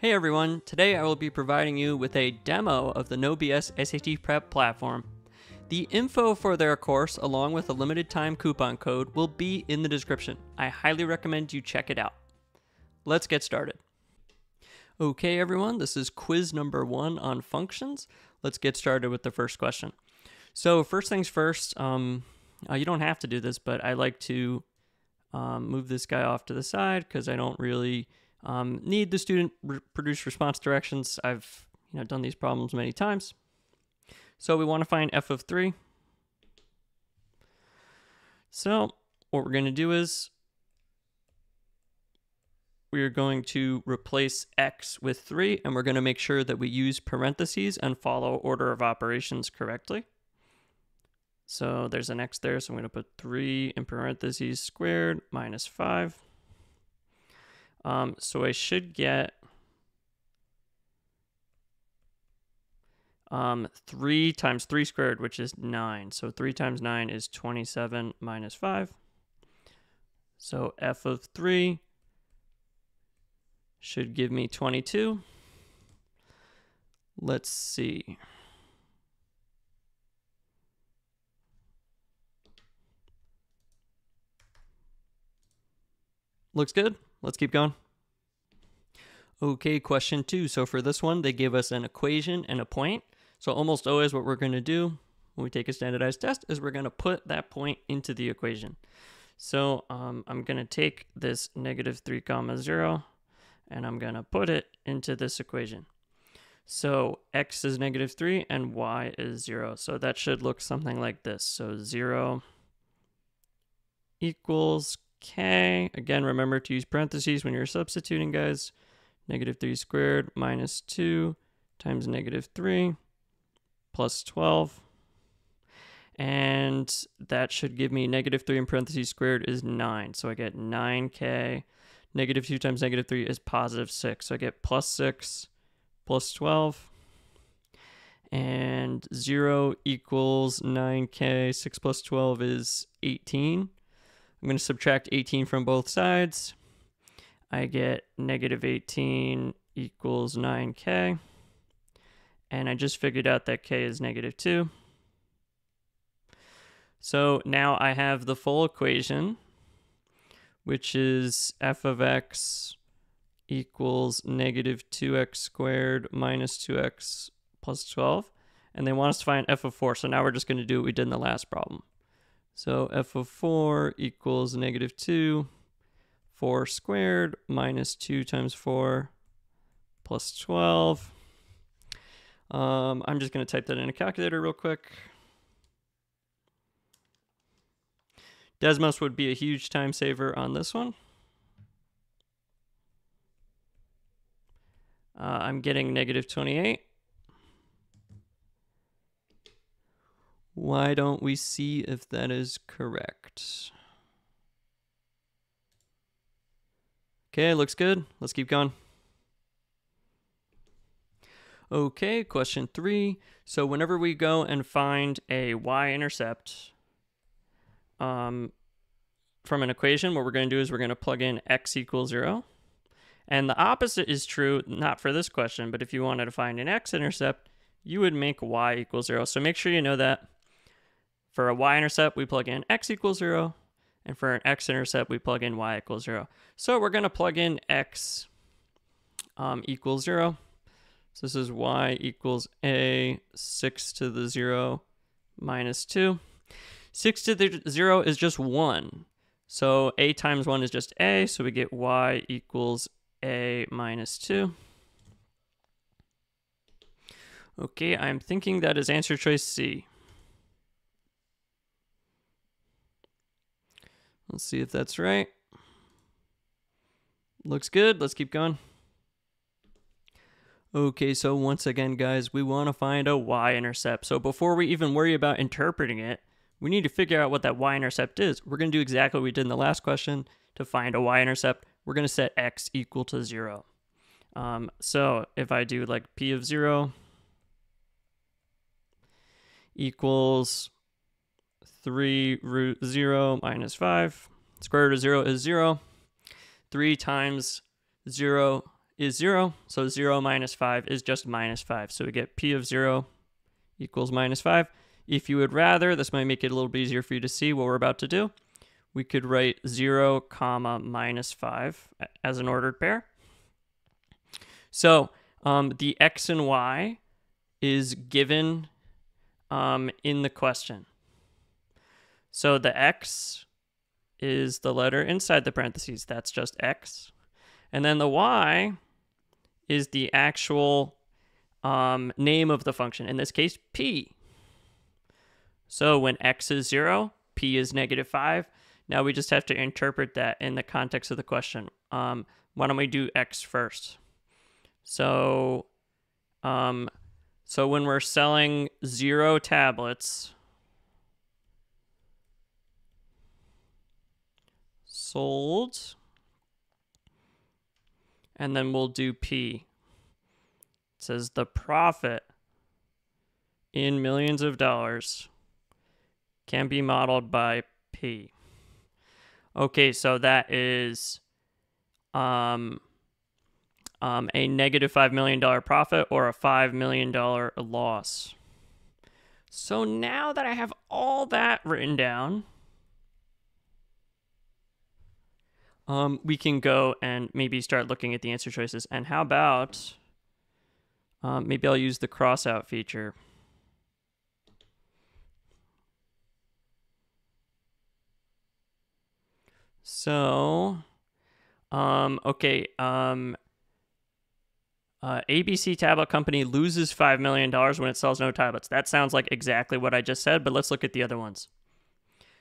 Hey everyone, today I will be providing you with a demo of the No B.S SAT Prep platform. The info for their course, along with a limited time coupon code, will be in the description. I highly recommend you check it out. Let's get started. Okay everyone, this is quiz number 1 on functions. Let's get started with the first question. So first things first, you don't have to do this, but I like to move this guy off to the side because I don't really need the student produce response directions. I've done these problems many times. So we want to find f of 3. So what we're going to do is we're going to replace x with 3, and we're going to make sure that we use parentheses and follow order of operations correctly. So there's an x there, so I'm going to put 3 in parentheses squared minus 5. So I should get 3 times 3 squared, which is 9. So 3 times 9 is 27 minus 5. So f of 3 should give me 22. Let's see. Looks good. Let's keep going. Okay, question 2. So for this one, they give us an equation and a point. So almost always what we're going to do when we take a standardized test is we're going to put that point into the equation. So I'm going to take this negative 3 comma 0, and I'm going to put it into this equation. So x is negative 3 and y is 0. So that should look something like this. So 0 equals k. Again, remember to use parentheses when you're substituting, guys. Negative 3 squared minus 2 times negative 3 plus 12. And that should give me negative 3 in parentheses squared is 9. So I get 9k. Negative 2 times negative 3 is positive 6. So I get plus 6 plus 12. And 0 equals 9k. 6 plus 12 is 18. I'm going to subtract 18 from both sides. I get negative 18 equals 9k. And I just figured out that k is negative 2. So now I have the full equation, which is f of x equals negative 2x squared minus 2x plus 12. And they want us to find f of 4. So now we're just going to do what we did in the last problem. So f of 4 equals negative 2, 4 squared minus 2 times 4 plus 12. I'm just going to type that in a calculator real quick. Desmos would be a huge time saver on this one. I'm getting negative 28. Why don't we see if that is correct? Okay, looks good. Let's keep going. Okay, question 3. So whenever we go and find a y-intercept from an equation, what we're going to do is we're going to plug in x equals 0. And the opposite is true, not for this question, but if you wanted to find an x-intercept, you would make y equals 0. So make sure you know that. For a y-intercept, we plug in x equals 0. And for an x-intercept, we plug in y equals 0. So we're going to plug in x equals 0. So this is y equals a 6 to the 0 minus 2. 6 to the 0 is just 1. So a times 1 is just a. So we get y equals a minus 2. Okay, I'm thinking that is answer choice C. Let's see if that's right. Looks good. Let's keep going. Okay, so once again, guys, we want to find a y-intercept. So before we even worry about interpreting it, we need to figure out what that y-intercept is. We're going to do exactly what we did in the last question. To find a y-intercept, we're going to set x equal to 0. So if I do like p of 0 equals 3 root 0 minus 5. Square root of 0 is 0. 3 times 0 is 0, so 0 minus 5 is just minus 5. So we get p of 0 equals minus 5. If you would rather, this might make it a little bit easier for you to see what we're about to do. We could write 0, comma, minus 5 as an ordered pair. So the x and y is given in the question. So the x is the letter inside the parentheses. That's just x. And then the y is the actual name of the function, in this case, p. So when x is 0, p is negative 5. Now we just have to interpret that in the context of the question. Why don't we do x first? So, so when we're selling 0 tablets, sold, and then we'll do P. It says the profit in millions of dollars can be modeled by P. Okay, so that is a negative $5 million profit or a $5 million loss. So now that I have all that written down, we can go and maybe start looking at the answer choices. And how about, maybe I'll use the cross-out feature. So, okay, ABC Tablet Company loses $5 million when it sells no tablets. That sounds like exactly what I just said, but let's look at the other ones.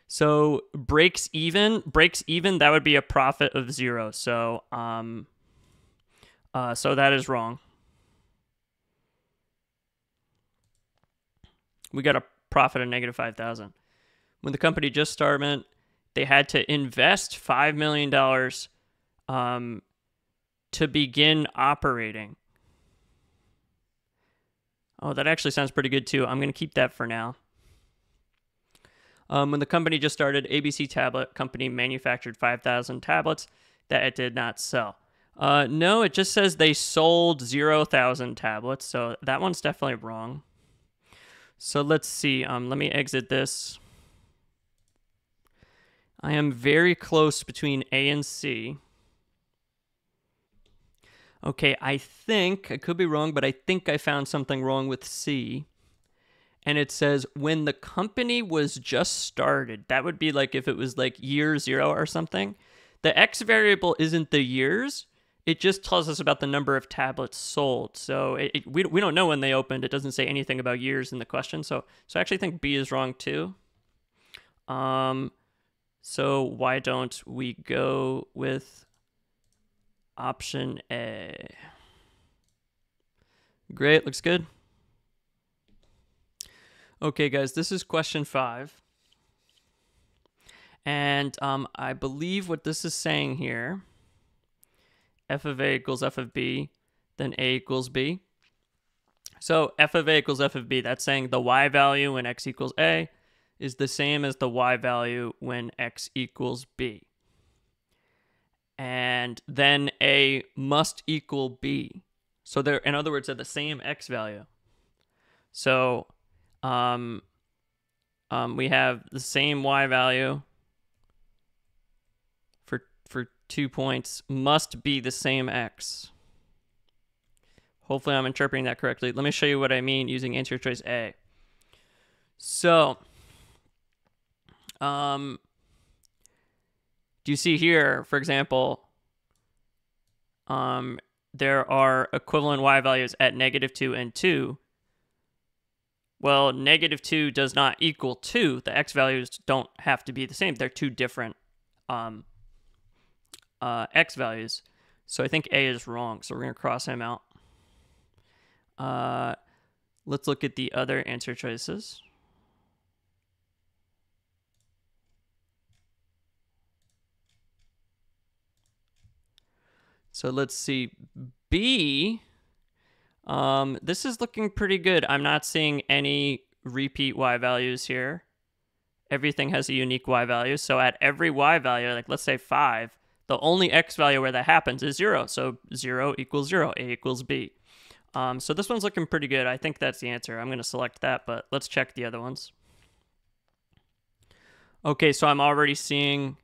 So breaks even, that would be a profit of 0. So, so that is wrong. We got a profit of negative 5,000. When the company just started, they had to invest $5 million to begin operating. Oh, that actually sounds pretty good too. I'm going to keep that for now. When the company just started, ABC Tablet Company manufactured 5,000 tablets that it did not sell. No, it just says they sold 0,000 tablets, so that one's definitely wrong. So let's see. Let me exit this. I am very close between A and C. Okay, I think, I could be wrong, but I think I found something wrong with C. And it says, when the company was just started, that would be like if it was like year 0 or something. The X variable isn't the years. It just tells us about the number of tablets sold. So we don't know when they opened. It doesn't say anything about years in the question. So I actually think B is wrong too. So why don't we go with option A? Great, looks good. Okay, guys, this is question 5. And I believe what this is saying here, f of A equals f of B, then A equals B. So f of A equals f of B, that's saying the y value when x equals A is the same as the y value when x equals B. And then A must equal B. So they're, in other words, they're the same x value. So we have the same y value for 2 points must be the same x. Hopefully I'm interpreting that correctly. Let me show you what I mean using answer choice A. So, do you see here, for example, there are equivalent y values at -2 and 2. Well, -2 does not equal 2. The x values don't have to be the same. They're two different x values. So I think A is wrong. So we're going to cross him out. Let's look at the other answer choices. So let's see. B, this is looking pretty good. I'm not seeing any repeat y values here. Everything has a unique y value. So at every y value, like let's say 5, the only x value where that happens is 0. So 0 equals 0, a equals b. So this one's looking pretty good. I think that's the answer. I'm going to select that, but let's check the other ones. Okay, so I'm already seeing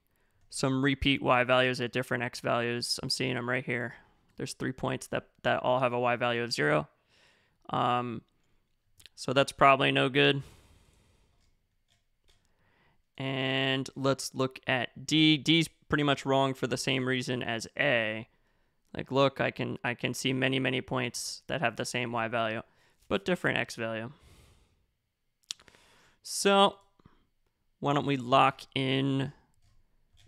some repeat y values at different x values. I'm seeing them right here. There's 3 points that all have a y value of 0. So that's probably no good. And let's look at D. D's pretty much wrong for the same reason as A. Like, look, I can see many points that have the same y value, but different x value. So why don't we lock in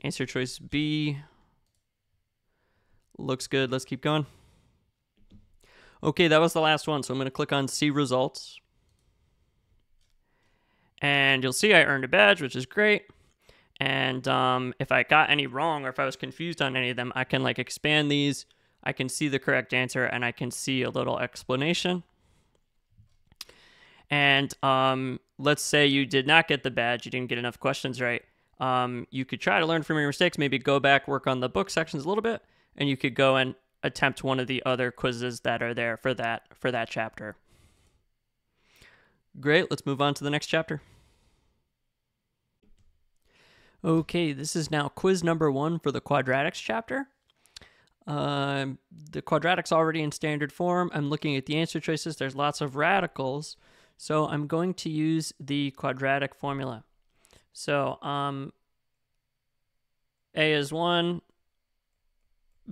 answer choice B? Looks good. Let's keep going. Okay, that was the last one. So I'm going to click on see results. And you'll see I earned a badge, which is great. And if I got any wrong or if I was confused on any of them, I can like expand these. I can see the correct answer and I can see a little explanation. And let's say you did not get the badge, you didn't get enough questions right. You could try to learn from your mistakes, maybe go back, work on the book sections a little bit, and you could go and attempt one of the other quizzes that are there for that chapter. Great, let's move on to the next chapter. Okay, this is now quiz number 1 for the quadratics chapter. The quadratics already in standard form. I'm looking at the answer choices. There's lots of radicals. So I'm going to use the quadratic formula. So A is 1,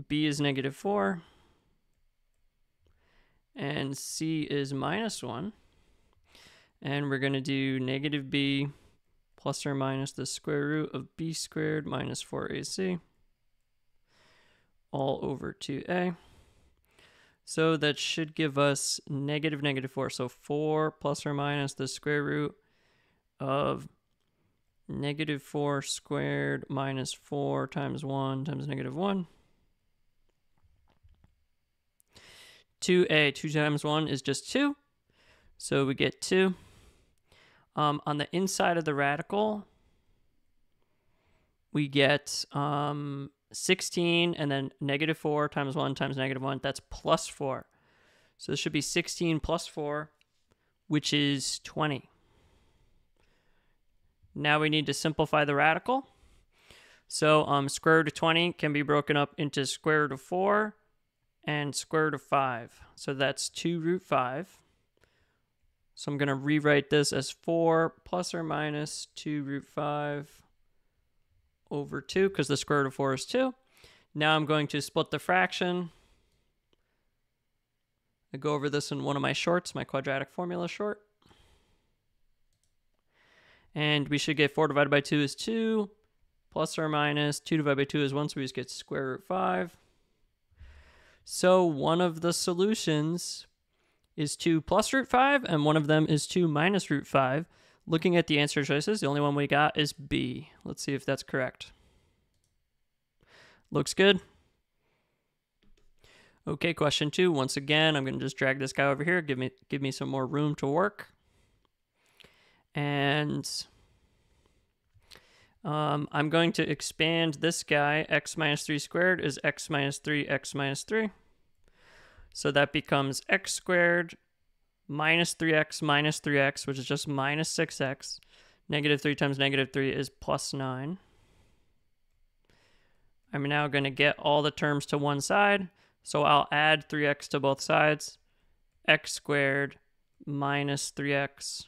B is -4, and C is -1. And we're going to do -b plus or minus the square root of b squared minus 4ac all over 2a. So that should give us -4. So 4 plus or minus the square root of -4 squared minus 4 times 1 times -1. 2a, 2 times 1 is just 2. So we get 2. On the inside of the radical, we get 16, and then -4 times 1 times -1, that's plus 4. So this should be 16 plus 4, which is 20. Now we need to simplify the radical. So square root of 20 can be broken up into square root of 4 and square root of 5. So that's 2 root 5. So I'm going to rewrite this as 4 plus or minus 2 root 5 over 2, because the square root of 4 is 2. Now I'm going to split the fraction. I go over this in one of my shorts, my quadratic formula short. And we should get 4 divided by 2 is 2, plus or minus 2 divided by 2 is 1, so we just get square root 5. So one of the solutions is 2 plus root 5, and one of them is 2 minus root 5. Looking at the answer choices, the only one we got is B. Let's see if that's correct. Looks good. Okay, question 2. Once again, I'm going to just drag this guy over here. Give me some more room to work. And I'm going to expand this guy. X minus 3 squared is x minus 3, x minus 3. So that becomes x squared minus 3x, which is just minus 6x. -3 times -3 is plus 9. I'm now going to get all the terms to one side. So I'll add 3x to both sides. X squared minus 3x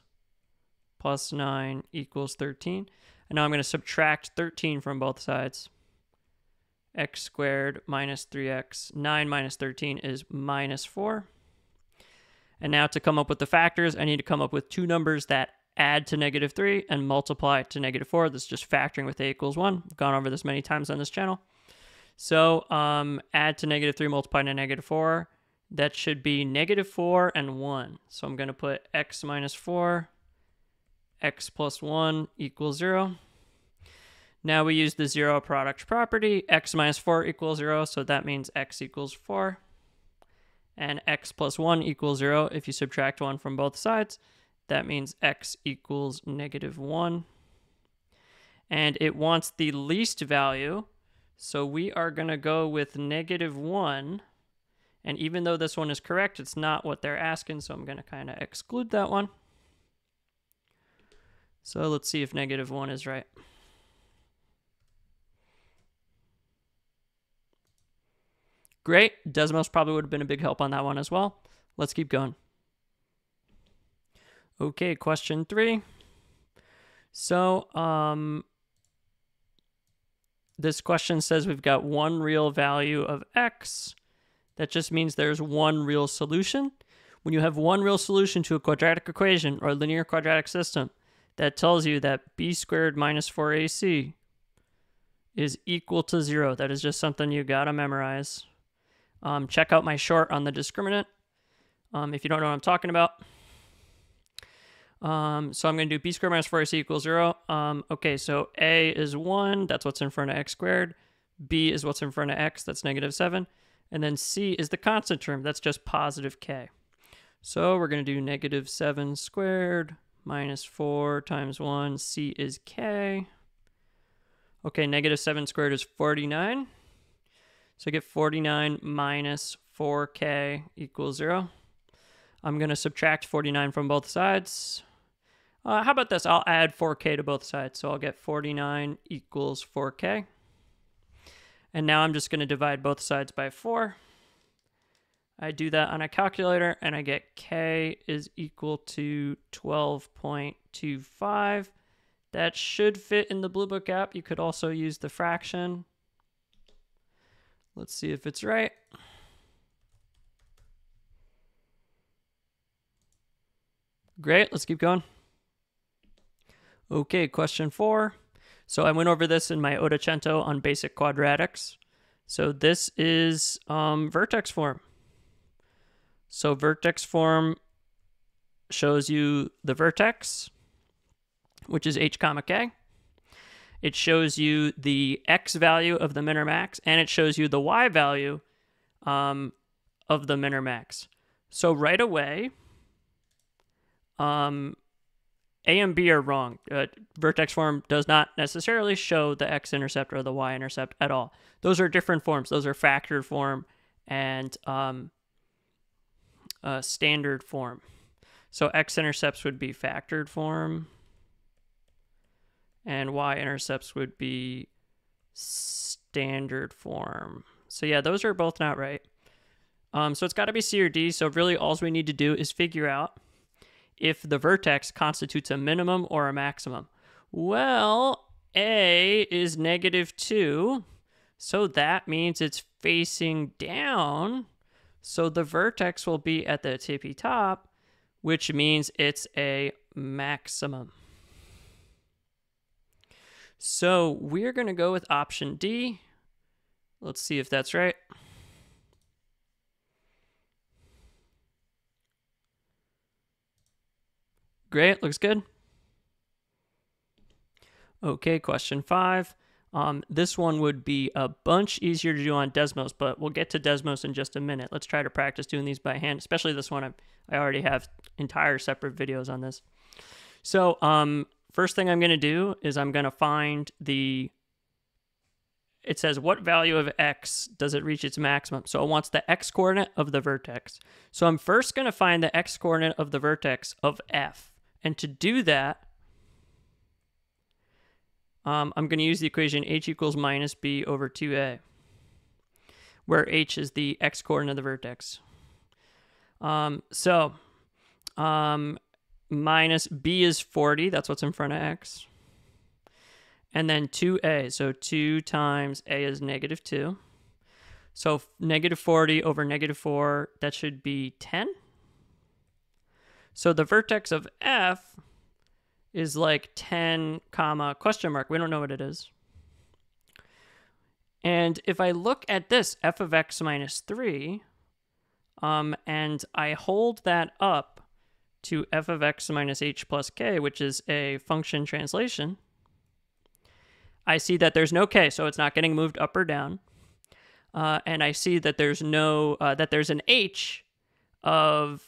plus 9 equals 13. And now I'm going to subtract 13 from both sides. X squared minus 3x, 9 minus 13 is minus 4. And now to come up with the factors, I need to come up with two numbers that add to -3 and multiply to -4. This is just factoring with a equals 1. I've gone over this many times on this channel. So add to -3, multiply to -4. That should be -4 and 1. So I'm going to put x minus 4, x plus 1 equals 0. Now we use the zero product property. X minus 4 equals 0, so that means x equals 4. And x plus 1 equals 0. If you subtract 1 from both sides, that means x equals -1. And it wants the least value, So we are going to go with -1. And even though this one is correct, it's not what they're asking, so I'm going to kind of exclude that one. So let's see if -1 is right. Great. Desmos probably would have been a big help on that one as well. Let's keep going. Okay, question 3. So, this question says we've got one real value of x. That just means there's one real solution. When you have one real solution to a quadratic equation or a linear quadratic system, that tells you that b squared minus 4ac is equal to 0. That is just something you gotta memorize. Check out my short on the discriminant if you don't know what I'm talking about. So I'm going to do b squared minus 4ac equals 0. Okay, so a is 1. That's what's in front of x squared. B is what's in front of x. That's -7. And then c is the constant term. That's just positive k. So we're going to do -7 squared minus 4 times 1. C is k. Okay, -7 squared is 49. So I get 49 minus 4k equals 0. I'm going to subtract 49 from both sides. How about this? I'll add 4k to both sides. So I'll get 49 equals 4k. And now I'm just going to divide both sides by 4. I do that on a calculator, and I get k is equal to 12.25. That should fit in the Blue Book app. You could also use the fraction. Let's see if it's right. Great, let's keep going. Okay, question 4. So I went over this in my Ottocento on basic quadratics. So this is vertex form. So vertex form shows you the vertex, which is h comma k. It shows you the x value of the min or max, and it shows you the y value of the min or max. So right away, A and B are wrong. Vertex form does not necessarily show the x-intercept or the y-intercept at all. Those are different forms. Those are factored form and standard form. So x-intercepts would be factored form, and y-intercepts would be standard form. So yeah, those are both not right. So it's got to be C or D. So really all we need to do is figure out if the vertex constitutes a minimum or a maximum. Well, A is -2, so that means it's facing down. So the vertex will be at the tippy top, which means it's a maximum. So we're going to go with option D. Let's see if that's right. Great, looks good. Okay, question 5. This one would be a bunch easier to do on Desmos, but we'll get to Desmos in just a minute. Let's try to practice doing these by hand, especially this one. I already have entire separate videos on this. So first thing I'm going to do is I'm going to find it says what value of x does it reach its maximum? So it wants the x-coordinate of the vertex. So I'm first going to find the x-coordinate of the vertex of f. And to do that, I'm going to use the equation h equals minus b over 2a, where h is the x-coordinate of the vertex. Minus b is 40, that's what's in front of x. And then 2a, so 2 times a is -2. So -40 over -4, that should be 10. So the vertex of f is like 10 comma question mark. We don't know what it is. And if I look at this, f of x minus 3, and I hold that up to f of x minus h plus k, which is a function translation, I see that there's no k, so it's not getting moved up or down. And I see that there's there's an h of,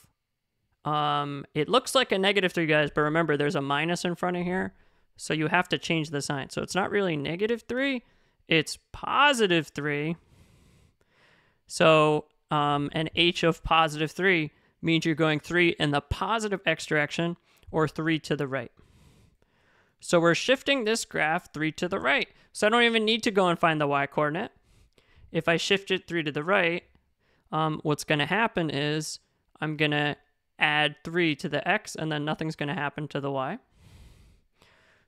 it looks like a -3, guys, but remember there's a minus in front of here, so you have to change the sign. So it's not really -3, it's positive 3. So an h of positive 3 means you're going 3 in the positive x direction or 3 to the right. So we're shifting this graph 3 to the right. So I don't even need to go and find the y coordinate. If I shift it 3 to the right, what's going to happen is I'm going to add 3 to the x, and then nothing's going to happen to the y.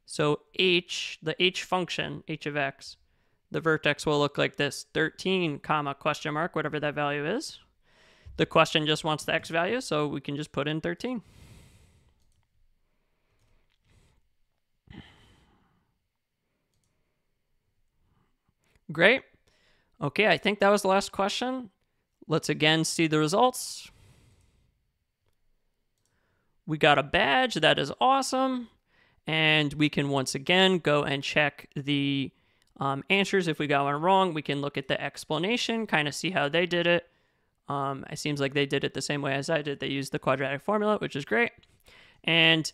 So h, the h function, h of x, the vertex will look like this, 13, comma, question mark, whatever that value is. The question just wants the x value, so we can just put in 13. Great. Okay, I think that was the last question. Let's again see the results. We got a badge. That is awesome. And we can once again go and check the answers. If we got one wrong, we can look at the explanation, kind of see how they did it. It seems like they did it the same way as I did. They used the quadratic formula, which is great. And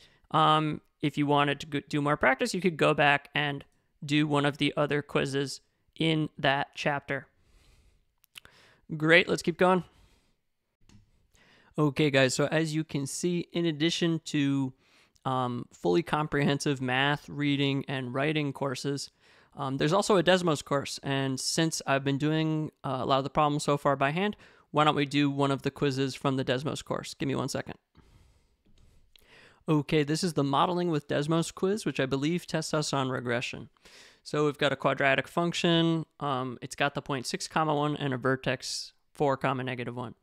if you wanted to do more practice, you could go back and do one of the other quizzes in that chapter. Great, let's keep going. Okay, guys, so as you can see, in addition to fully comprehensive math, reading, and writing courses, there's also a Desmos course. And since I've been doing a lot of the problems so far by hand, why don't we do one of the quizzes from the Desmos course? Give me 1 second. Okay, this is the Modeling with Desmos quiz, which I believe tests us on regression. So we've got a quadratic function. It's got the point 6, 1, and a vertex 4, -1.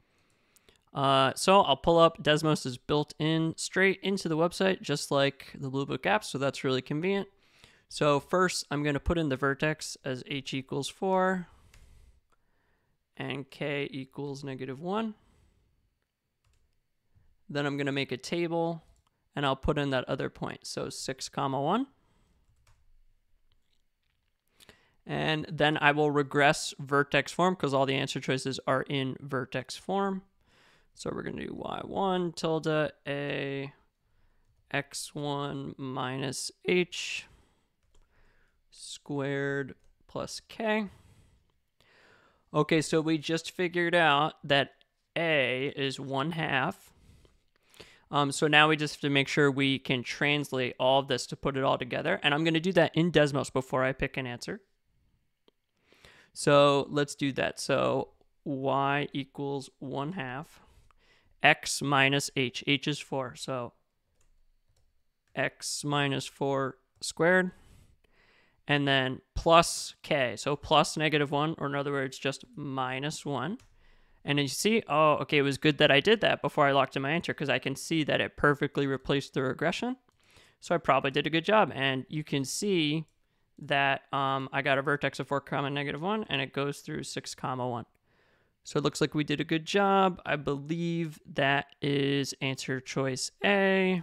So I'll pull up Desmos is built in straight into the website, just like the Bluebook app, so that's really convenient. So first, I'm going to put in the vertex as h equals 4 and k equals -1. Then I'm going to make a table, and I'll put in that other point, so 6, 1. And then I will regress vertex form because all the answer choices are in vertex form. So we're going to do y1 tilde a x1 minus h squared plus k. Okay, so we just figured out that a is 1/2. So now we just have to make sure we can translate all of this to put it all together. And I'm going to do that in Desmos before I pick an answer. So let's do that. So y equals 1/2. X minus h. H is 4. So x minus 4 squared. And then plus k. So plus -1, or in other words, just -1. And you see, oh, okay, it was good that I did that before I locked in my answer because I can see that it perfectly replaced the regression. So I probably did a good job. And you can see that I got a vertex of 4, -1, and it goes through 6, 1. So it looks like we did a good job. I believe that is answer choice A.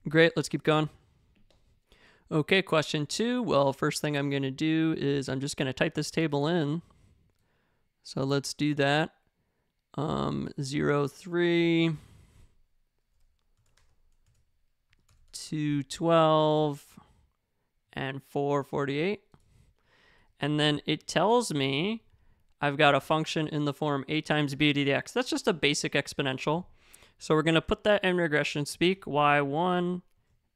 Great, let's keep going. Okay, question 2. Well, first thing I'm going to do is I'm just going to type this table in. So let's do that. 0, 3, 2, 12, and 4, 48. And then it tells me I've got a function in the form a times b to the x. That's just a basic exponential. So we're going to put that in regression speak. y1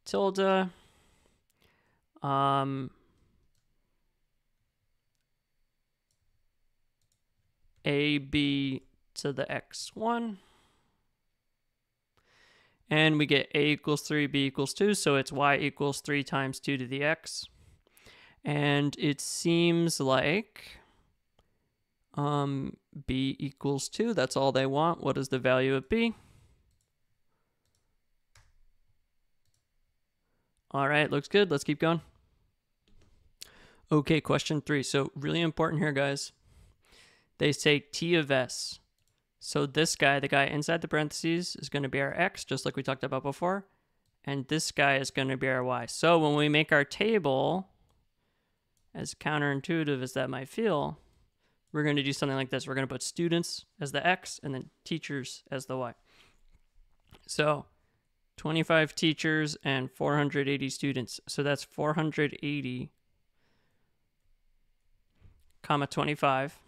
tilde ab to the x1. And we get a equals 3, b equals 2. So it's y equals 3 times 2 to the x. And it seems like b equals 2. That's all they want. What is the value of b? All right, looks good. Let's keep going. Okay, question 3. So really important here, guys. They say t of s. So this guy, the guy inside the parentheses, is going to be our x, just like we talked about before. And this guy is going to be our y. So when we make our table, as counterintuitive as that might feel, we're going to do something like this. We're going to put students as the x and then teachers as the y. So 25 teachers and 480 students. So that's 480, comma 25.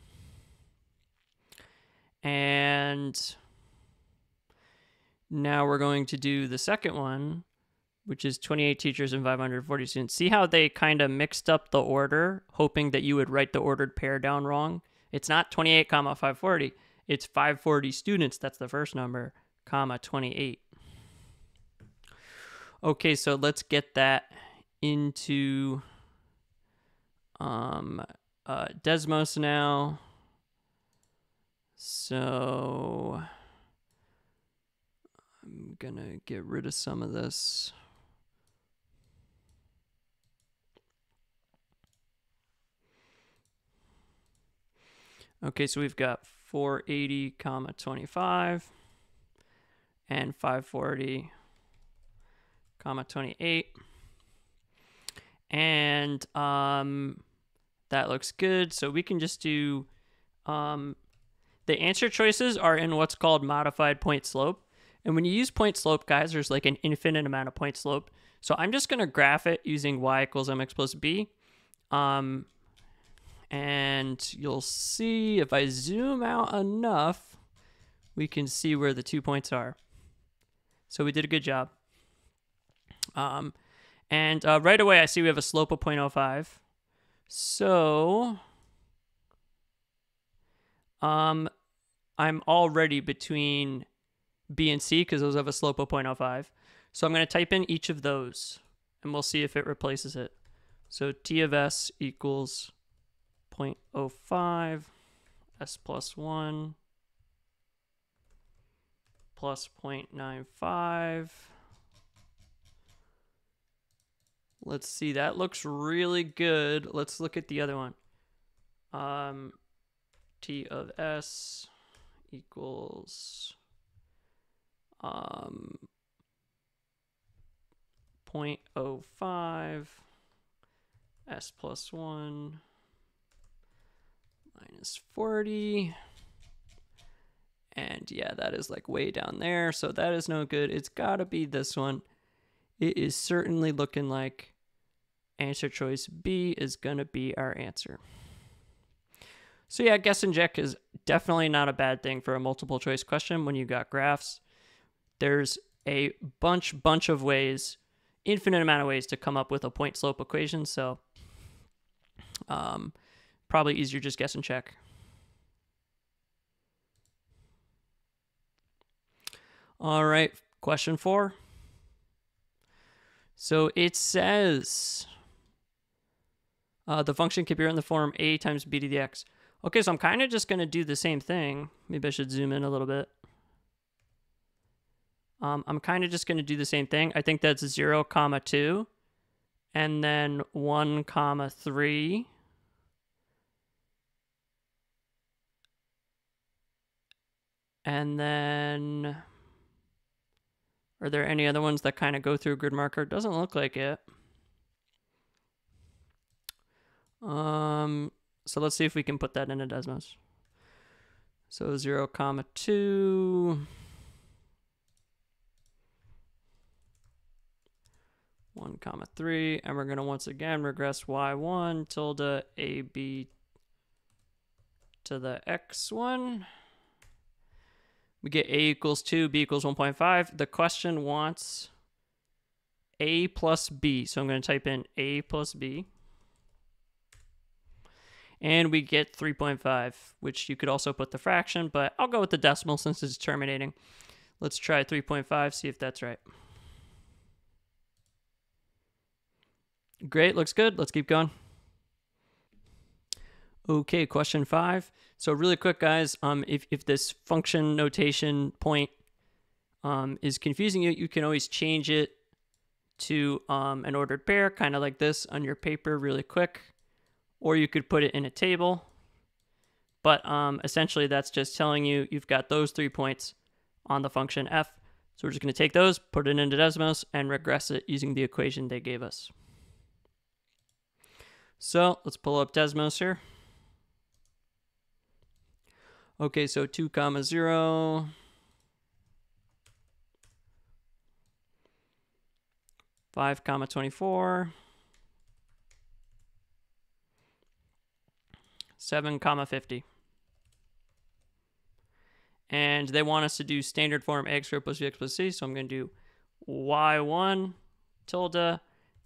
And now we're going to do the second one, which is 28 teachers and 540 students. See how they kind of mixed up the order, hoping that you would write the ordered pair down wrong? It's not 28, comma 540. It's 540 students. That's the first number, comma 28. Okay, so let's get that into Desmos now. So I'm gonna get rid of some of this. Okay, so we've got 480, comma 25 and 540, comma 28. And that looks good. So we can just do, the answer choices are in what's called modified point slope. And when you use point slope, guys, there's like an infinite amount of point slope. So I'm just going to graph it using y equals mx plus b. And you'll see if I zoom out enough, we can see where the 2 points are. So we did a good job. And right away, I see we have a slope of 0.05. So I'm already between B and C because those have a slope of 0.05. So I'm going to type in each of those, and we'll see if it replaces it. So T of S equals 0.05, S plus 1, plus 0.95. Let's see, that looks really good. Let's look at the other one. T of S equals 0.05, S plus 1, minus 40. And yeah, that is like way down there. So that is no good. It's got to be this one. It is certainly looking like answer choice B is going to be our answer. So yeah, guess and check is definitely not a bad thing for a multiple choice question when you got graphs. There's a bunch of ways, infinite amount of ways to come up with a point slope equation. So probably easier just guess and check. All right, question 4. So it says the function can be written in the form a times b to the x. Okay, so I'm kind of just going to do the same thing. Maybe I should zoom in a little bit. I'm kind of just going to do the same thing. I think that's 0, comma 2, and then 1, comma 3. And then, are there any other ones that kind of go through a grid marker? Doesn't look like it. So let's see if we can put that into Desmos. So 0, comma 2. 1, comma 3. And we're going to once again regress y1 tilde ab to the x1. We get a equals 2, b equals 1.5. The question wants a plus b. So I'm going to type in a plus b. And we get 3.5, which you could also put the fraction, but I'll go with the decimal since it's terminating. Let's try 3.5, see if that's right. Great, looks good. Let's keep going. Okay, question 5. So really quick, guys, if this function notation point is confusing you, you can always change it to an ordered pair, kind of like this on your paper really quick. Or you could put it in a table. But essentially, that's just telling you you've got those 3 points on the function f. So we're just going to take those, put it into Desmos, and regress it using the equation they gave us. So let's pull up Desmos here. Okay, so 2, comma 0. 5, 24. 7, 50. And they want us to do standard form ax squared plus bx plus c. So I'm going to do y1 tilde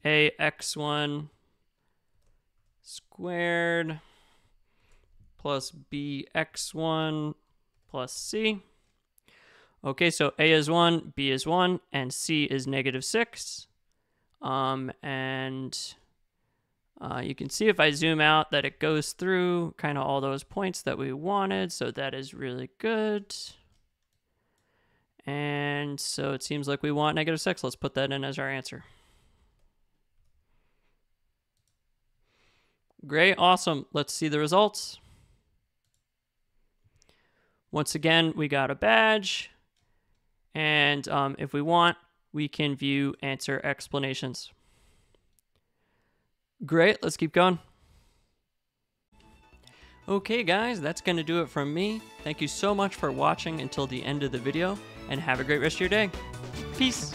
ax1 squared plus bx1 plus c. Okay, so a is 1, b is 1, and c is -6. You can see if I zoom out that it goes through kind of all those points that we wanted, so that is really good. And so it seems like we want -6. Let's put that in as our answer. Great, awesome. Let's see the results. Once again, we got a badge. And if we want, we can view answer explanations. Great, let's keep going. Okay guys, that's going to do it from me. Thank you so much for watching until the end of the video, and have a great rest of your day. Peace!